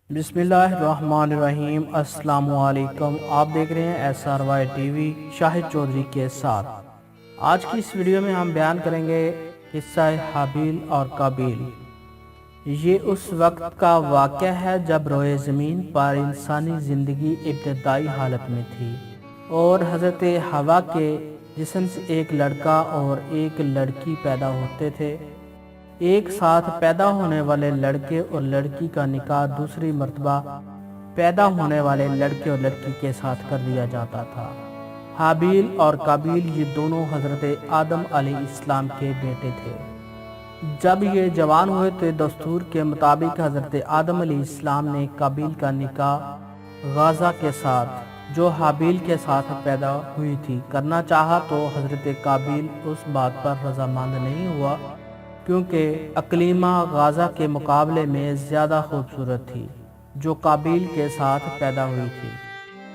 بسم اللہ الرحمن الرحیم۔ السلام علیکم، آپ دیکھ رہے ہیں SRY ٹی وی شاہد چودھری کے ساتھ۔ آج کی اس ویڈیو میں ہم بیان کریں گے قصہ حابیل اور قابیل۔ یہ اس وقت کا واقعہ ہے جب روئے زمین پر انسانی زندگی ابتدائی حالت میں تھی اور حضرت حوا کے جسم سے ایک لڑکا اور ایک لڑکی پیدا ہوتے تھے۔ ایک ساتھ پیدا ہونے والے لڑکے اور لڑکی کا نکاح دوسری مرتبہ پیدا ہونے والے لڑکے اور لڑکی کے ساتھ کر دیا جاتا تھا۔ حابیل اور قابیل یہ دونوں حضرت آدم علیہ السلام کے بیٹے تھے۔ جب یہ جوان ہوئے تو دستور کے مطابق حضرت آدم علیہ السلام نے قابیل کا نکاح غازہ کے ساتھ جو حابیل کے ساتھ پیدا ہوئی تھی کرنا چاہا، تو حضرت قابیل اس بات پر رضامند نہیں ہوا کیونکہ اقلیمہ غازہ کے مقابلے میں زیادہ خوبصورت تھی جو قابیل کے ساتھ پیدا ہوئی تھی۔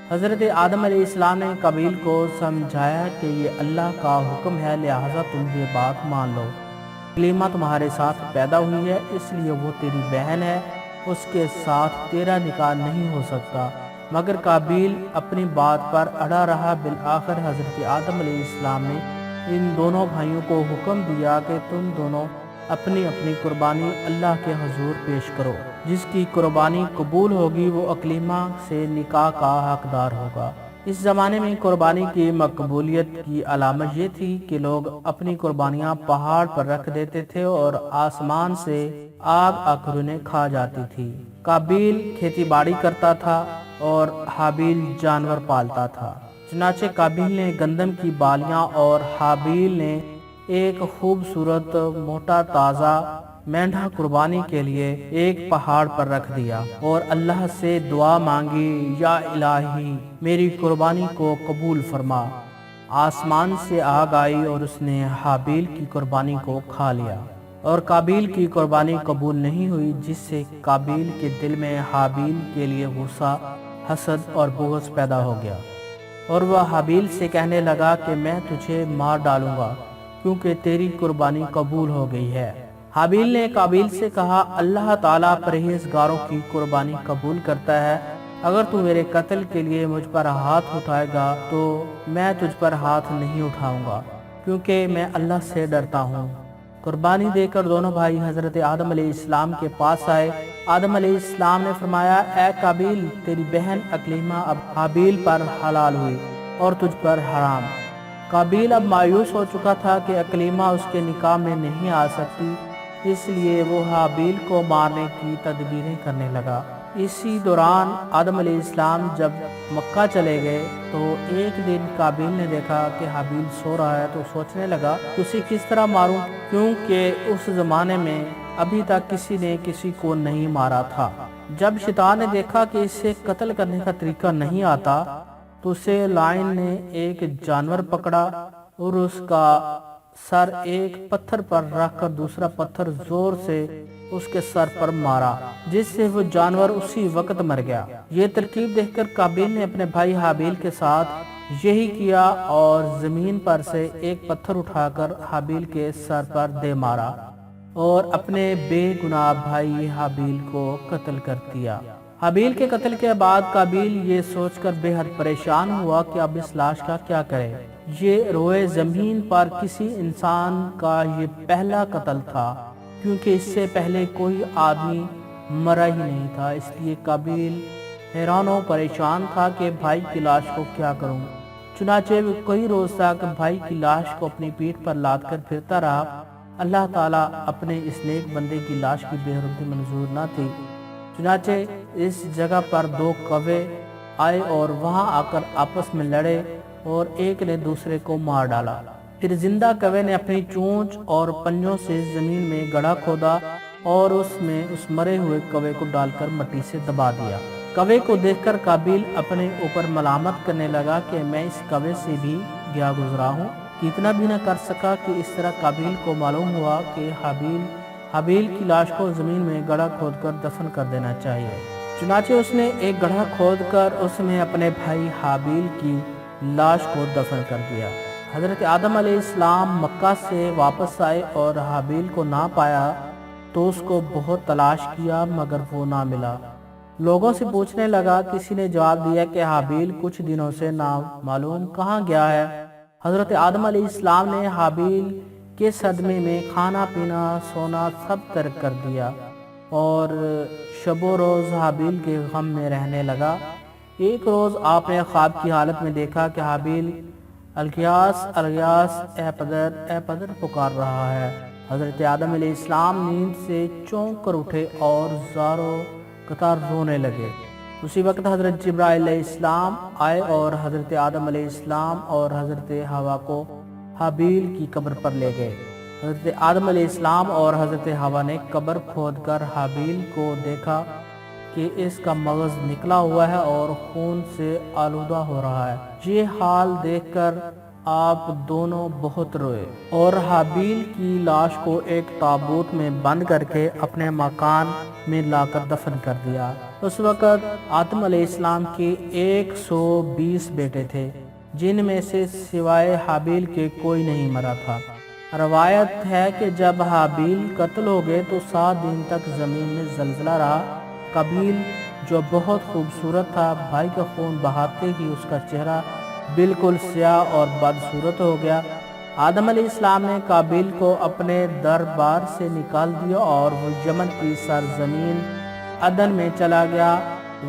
حضرت آدم علیہ السلام نے قابیل کو سمجھایا کہ یہ اللہ کا حکم ہے، لہٰذا تم یہ بات مان لو۔ اقلیمہ تمہارے ساتھ پیدا ہوئی ہے، اس لیے وہ تیری بہن ہے، اس کے ساتھ تیرا نکاح نہیں ہو سکتا۔ مگر قابیل اپنی بات پر اڑا رہا۔ بالآخر حضرت آدم علیہ السلام نے ان دونوں بھائیوں کو حکم دیا کہ تم دونوں اپنی اپنی قربانی اللہ کے حضور پیش کرو۔ جس کی قربانی قبول ہوگی وہ اقلیمہ سے نکاح کا حقدار ہوگا۔ اس زمانے میں قربانی کی مقبولیت کی علامت یہ تھی کہ لوگ اپنی قربانیاں پہاڑ پر رکھ دیتے تھے اور آسمان سے آگ آ کر انہیں کھا جاتی تھی۔ قابیل کھیتی باڑی کرتا تھا اور حابیل جانور پالتا تھا۔ چنانچہ قابیل نے گندم کی بالیاں اور حابیل نے ایک خوبصورت موٹا تازہ مینڈھا قربانی کے لیے ایک پہاڑ پر رکھ دیا اور اللہ سے دعا مانگی، یا الہی میری قربانی کو قبول فرما۔ آسمان سے آگ آئی اور اس نے حابیل کی قربانی کو کھا لیا اور قابیل کی قربانی قبول نہیں ہوئی، جس سے قابیل کے دل میں حابیل کے لیے غصہ، حسد اور بغض پیدا ہو گیا اور وہ حابیل سے کہنے لگا کہ میں تجھے مار ڈالوں گا کیونکہ تیری قربانی قبول ہو گئی ہے۔ حابیل نے قابیل سے کہا، اللہ تعالیٰ پرہیزگاروں کی قربانی قبول کرتا ہے، اگر تو میرے قتل کے لیے مجھ پر ہاتھ اٹھائے گا تو میں تجھ پر ہاتھ نہیں اٹھاؤں گا کیونکہ میں اللہ سے ڈرتا ہوں۔ قربانی دے کر دونوں بھائی حضرت آدم علیہ السلام کے پاس آئے۔ آدم علیہ السلام نے فرمایا، اے قابیل، تیری بہن اقلیمہ اب حابیل پر حلال ہوئی اور تجھ پر حرام۔ قابیل اب مایوس ہو چکا تھا کہ اقلیمہ اس کے نکاح میں نہیں آ سکتی، اس لیے وہ حابیل کو مارنے کی تدبیریں کرنے لگا۔ اسی دوران آدم علیہ السلام جب مکہ چلے گئے تو ایک دن قابیل نے دیکھا کہ حابیل سو رہا ہے، تو سوچنے لگا کہ اسے کس طرح ماروں، کیونکہ اس زمانے میں ابھی تک کسی نے کسی کو نہیں مارا تھا۔ جب شیطان نے دیکھا کہ اسے قتل کرنے کا طریقہ نہیں آتا تو اسے لائن نے ایک جانور پکڑا اور اس کا سر ایک پتھر پر رکھ کر دوسرا پتھر زور سے اس کے سر پر مارا، جس سے وہ جانور اسی وقت مر گیا۔ یہ ترکیب دیکھ کر قابیل نے اپنے بھائی حابیل کے ساتھ یہی کیا اور زمین پر سے ایک پتھر اٹھا کر حابیل کے سر پر دے مارا اور اپنے بے گناہ بھائی حابیل کو قتل کر دیا۔ حابیل کے قتل کے بعد قابیل یہ سوچ کر بے حد پریشان ہوا کہ اب اس لاش کا کیا کرے۔ یہ روئے زمین پر کسی انسان کا یہ پہلا قتل تھا کیونکہ اس سے پہلے کوئی آدمی مرا ہی نہیں تھا، اس لیے قابیل حیران و پریشان تھا کہ بھائی کی لاش کو کیا کروں۔ چنانچہ وہ کئی روز تک بھائی کی لاش کو اپنی پیٹھ پر لاد کر پھرتا رہا۔ اللہ تعالیٰ اپنے اس نیک بندے کی لاش کی بے حرمتی منظور نہ تھی، چنانچہ اس جگہ پر دو کوے آئے اور وہاں آ کر آپس میں لڑے اور ایک نے دوسرے کو مار ڈالا۔ پھر زندہ کوے نے اپنی چونچ اور پنجوں سے زمین میں گڑھا کھودا اور اس میں اس مرے ہوئے کوے کو ڈال کر مٹی سے دبا دیا۔ کوے کو دیکھ کر قابیل اپنے اوپر ملامت کرنے لگا کہ میں اس کوے سے بھی گیا گزرا ہوں، کہ اتنا بھی نہ کر سکا کہ اس طرح قابیل کو معلوم ہوا کہ حابیل کی لاش کو زمین میں گڑھا کھود کر دفن کر دینا چاہیے۔ چنانچہ اس نے ایک گڑھا کھود کر اس میں اپنے بھائی حابیل کی لاش کو دفن کر دیا۔ حضرت آدم علیہ السلام مکہ سے واپس آئے اور حابیل کو نہ پایا تو اس کو بہت تلاش کیا مگر وہ نہ ملا۔ لوگوں سے پوچھنے لگا۔ کسی نے جواب دیا کہ حابیل کچھ دنوں سے معلوم کہاں گیا ہے۔ حضرت آدم علیہ السلام نے حابیل کے صدمے میں کھانا پینا سونا سب ترک کر دیا اور شب و روز حابیل کے غم میں رہنے لگا۔ ایک روز آپ نے خواب کی حالت میں دیکھا کہ حابیل الغیاث الغیاث اے پدر پکار رہا ہے۔ حضرت آدم علیہ السلام نیند سے چونک کر اٹھے اور زاروں قطار رونے لگے۔ اسی وقت حضرت جبرائیل علیہ السلام آئے اور حضرت آدم علیہ السلام اور حضرت حوا کو حابیل کی قبر پر لے گئے۔ حضرت آدم علیہ السلام اور حضرت حوا نے قبر کھود کر حابیل کو دیکھا کہ اس کا مغز نکلا ہوا ہے اور خون سے آلودہ ہو رہا ہے۔ یہ حال دیکھ کر آپ دونوں بہت روئے اور حابیل کی لاش کو ایک تابوت میں بند کر کے اپنے مکان میں لا کر دفن کر دیا۔ اس وقت آدم علیہ السلام کے 120 بیٹے تھے، جن میں سے سوائے حابیل کے کوئی نہیں مرا تھا۔ روایت ہے کہ جب حابیل قتل ہو گئے تو 7 دن تک زمین میں زلزلہ رہا۔ قابیل جو بہت خوبصورت تھا، بھائی کا خون بہاتے ہی اس کا چہرہ بالکل سیاہ اور بدصورت ہو گیا۔ آدم علیہ السلام نے قابیل کو اپنے دربار سے نکال دیا اور وہ یمن کی سرزمین عدن میں چلا گیا۔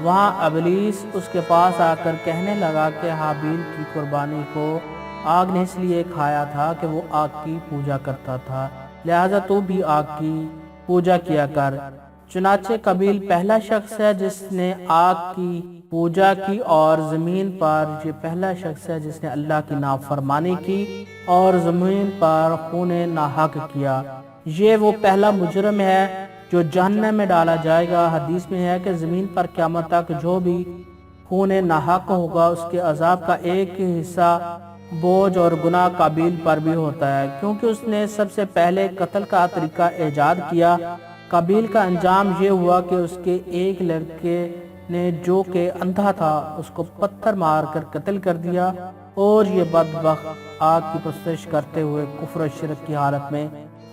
وہاں ابلیس اس کے پاس آ کر کہنے لگا کہ حابیل کی قربانی کو آگ نے اس لیے کھایا تھا کہ وہ آگ کی پوجا کرتا تھا، لہٰذا تو بھی آگ کی پوجا کیا کر۔ چنانچہ قابیل پہلا شخص ہے جس نے آگ کی پوجا کی اور زمین پر یہ پہلا شخص ہے جس نے اللہ کی نافرمانی کی اور زمین پر خون ناحق کیا۔ یہ وہ پہلا مجرم ہے جو جہنم میں ڈالا جائے گا۔ حدیث میں ہے کہ زمین پر قیامت تک جو بھی خون ناحق ہوگا اس کے عذاب کا ایک حصہ بوجھ اور گناہ قابیل پر بھی ہوتا ہے، کیونکہ اس نے سب سے پہلے قتل کا طریقہ ایجاد کیا۔ قابیل کا انجام یہ ہوا کہ اس کے ایک لڑکے نے جو کہ اندھا تھا اس کو پتھر مار کر قتل کر دیا اور یہ بدبخت آگ کی پرستش کرتے ہوئے کفر و شرک کی حالت میں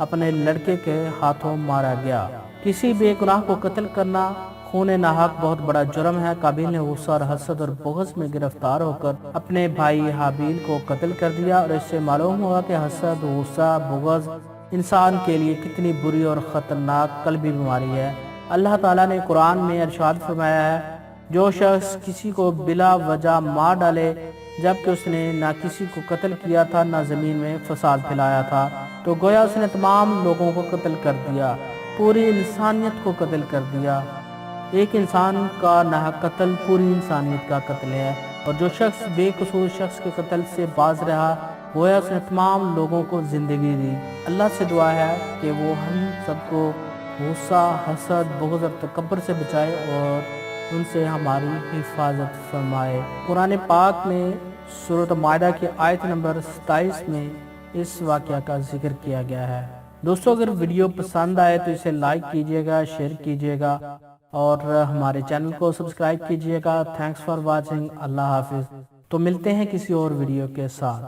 اپنے لڑکے کے ہاتھوں مارا گیا۔ کسی بے گناہ کو قتل کرنا خون ناحق بہت بڑا جرم ہے۔ قابیل نے غصہ اور حسد اور بغض میں گرفتار ہو کر اپنے بھائی حابیل کو قتل کر دیا، اور اس سے معلوم ہوا کہ حسد، غصہ، بغض انسان کے لیے کتنی بری اور خطرناک قلبی بیماری ہے۔ اللہ تعالیٰ نے قرآن میں ارشاد فرمایا ہے، جو شخص کسی کو بلا وجہ مار ڈالے جبکہ اس نے نہ کسی کو قتل کیا تھا نہ زمین میں فساد پھیلایا تھا، تو گویا اس نے تمام لوگوں کو قتل کر دیا، پوری انسانیت کو قتل کر دیا۔ ایک انسان کا ناحق قتل پوری انسانیت کا قتل ہے، اور جو شخص بے قصور شخص کے قتل سے باز رہا گویا اس نے تمام لوگوں کو زندگی دی۔ اللہ سے دعا ہے کہ وہ ہم سب کو غصہ، حسد، بغض اور تکبر سے بچائے اور ان سے ہماری حفاظت فرمائے۔ قرآن پاک میں سورۃ مائدہ کی آیت نمبر 27 میں اس واقعہ کا ذکر کیا گیا ہے۔ دوستو، اگر ویڈیو پسند آئے تو اسے لائک کیجئے گا، شیئر کیجئے گا اور ہمارے چینل کو سبسکرائب کیجئے گا۔ Thanks for watching. اللہ حافظ۔ تو ملتے ہیں کسی اور ویڈیو کے ساتھ۔